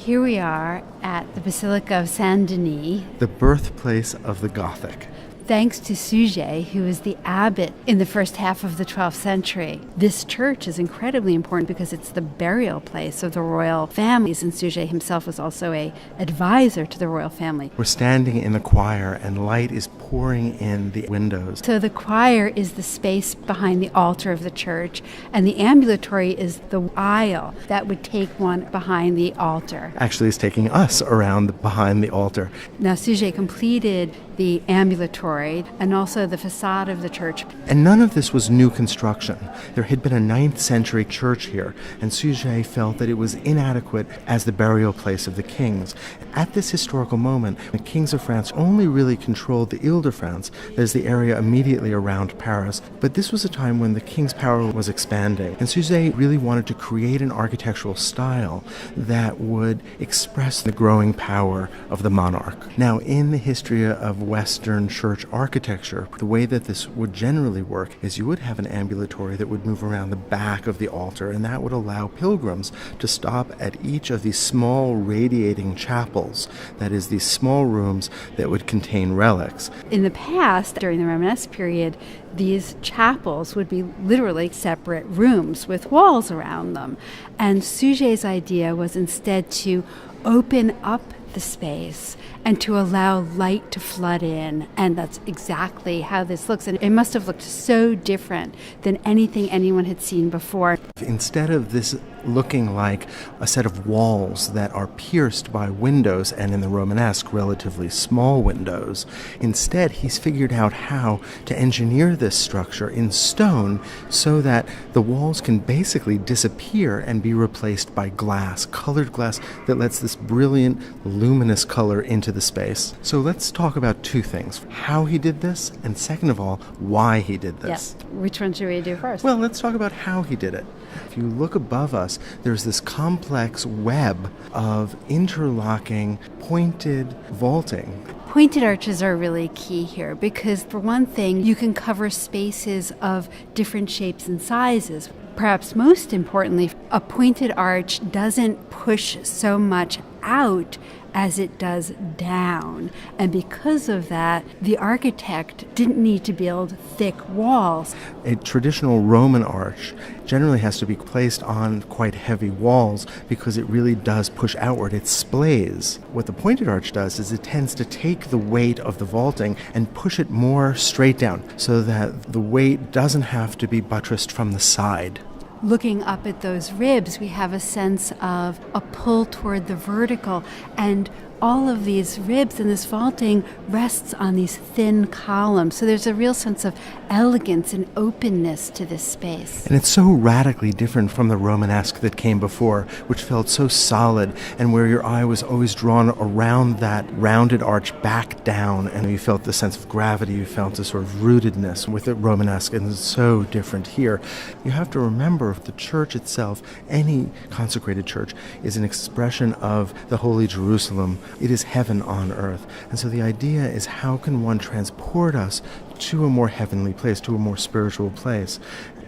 Here we are at the Basilica of Saint-Denis, the birthplace of the Gothic. thanks to Suger, who was the abbot in the first half of the 12th century. This church is incredibly important because it's the burial place of the royal families, and Suger himself was also an advisor to the royal family. We're standing in the choir, and light is pouring in the windows. So the choir is the space behind the altar of the church, and the ambulatory is the aisle that would take one behind the altar. Actually, it's taking us around behind the altar. Now, Suger completed the ambulatory and also the facade of the church. And none of this was new construction. There had been a 9th century church here, and Suger felt that it was inadequate as the burial place of the kings. At this historical moment, the kings of France only really controlled the Ile-de-France, that is the area immediately around Paris. But this was a time when the king's power was expanding, and Suger really wanted to create an architectural style that would express the growing power of the monarch. Now, in the history of Western church architecture, the way that this would generally work is you would have an ambulatory that would move around the back of the altar, and that would allow pilgrims to stop at each of these small radiating chapels, that is, these small rooms that would contain relics. In the past, during the Romanesque period, these chapels would be literally separate rooms with walls around them. And Suger's idea was instead to open up the space and to allow light to flood in, and that's exactly how this looks. And it must have looked so different than anything anyone had seen before. Instead of this looking like a set of walls that are pierced by windows, and in the Romanesque, relatively small windows, instead he's figured out how to engineer this structure in stone so that the walls can basically disappear and be replaced by glass, colored glass that lets this brilliant, luminous color into the space. So let's talk about two things: how he did this, and second of all, why he did this. Yes. Which one should we do first? Well, let's talk about how he did it. If you look above us, there's this complex web of interlocking, pointed vaulting. Pointed arches are really key here because, for one thing, you can cover spaces of different shapes and sizes. Perhaps most importantly, a pointed arch doesn't push so much out as it does down. And because of that, the architect didn't need to build thick walls. A traditional Roman arch generally has to be placed on quite heavy walls because it really does push outward. It splays. What the pointed arch does is it tends to take the weight of the vaulting and push it more straight down so that the weight doesn't have to be buttressed from the side. Looking up at those ribs, we have a sense of a pull toward the vertical, and all of these ribs and this vaulting rests on these thin columns. So there's a real sense of elegance and openness to this space. And it's so radically different from the Romanesque that came before, which felt so solid and where your eye was always drawn around that rounded arch back down, and you felt the sense of gravity, you felt a sort of rootedness with the Romanesque, and it's so different here. You have to remember the church itself, any consecrated church, is an expression of the Holy Jerusalem. It is heaven on earth. And so the idea is, how can one transport us to a more heavenly place, to a more spiritual place?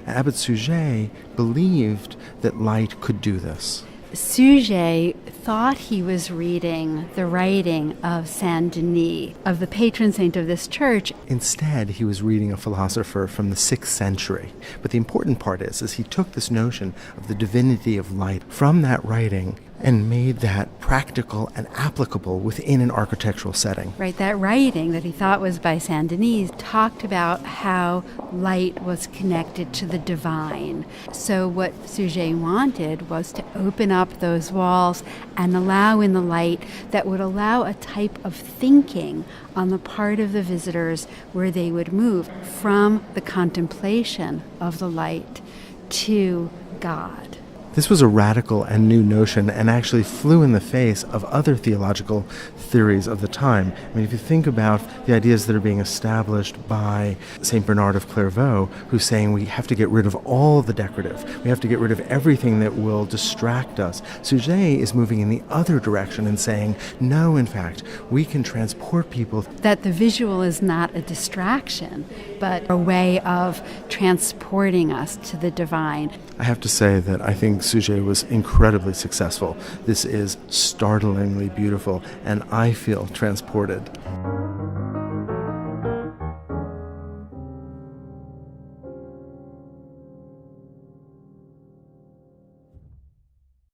Abbot Suger believed that light could do this. Suger thought he was reading the writing of Saint-Denis, of the patron saint of this church. Instead, he was reading a philosopher from the 6th century. But the important part is he took this notion of the divinity of light from that writing and made that practical and applicable within an architectural setting. Right, that writing that he thought was by Saint-Denis talked about how light was connected to the divine. So what Suger wanted was to open up those walls and allow in the light that would allow a type of thinking on the part of the visitors where they would move from the contemplation of the light to God. This was a radical and new notion, and actually flew in the face of other theological theories of the time. I mean, if you think about the ideas that are being established by St. Bernard of Clairvaux, who's saying we have to get rid of all the decorative, we have to get rid of everything that will distract us. Suger is moving in the other direction and saying, no, in fact, we can transport people. That the visual is not a distraction, but a way of transporting us to the divine. I have to say that I think Suger was incredibly successful. This is startlingly beautiful, and I feel transported.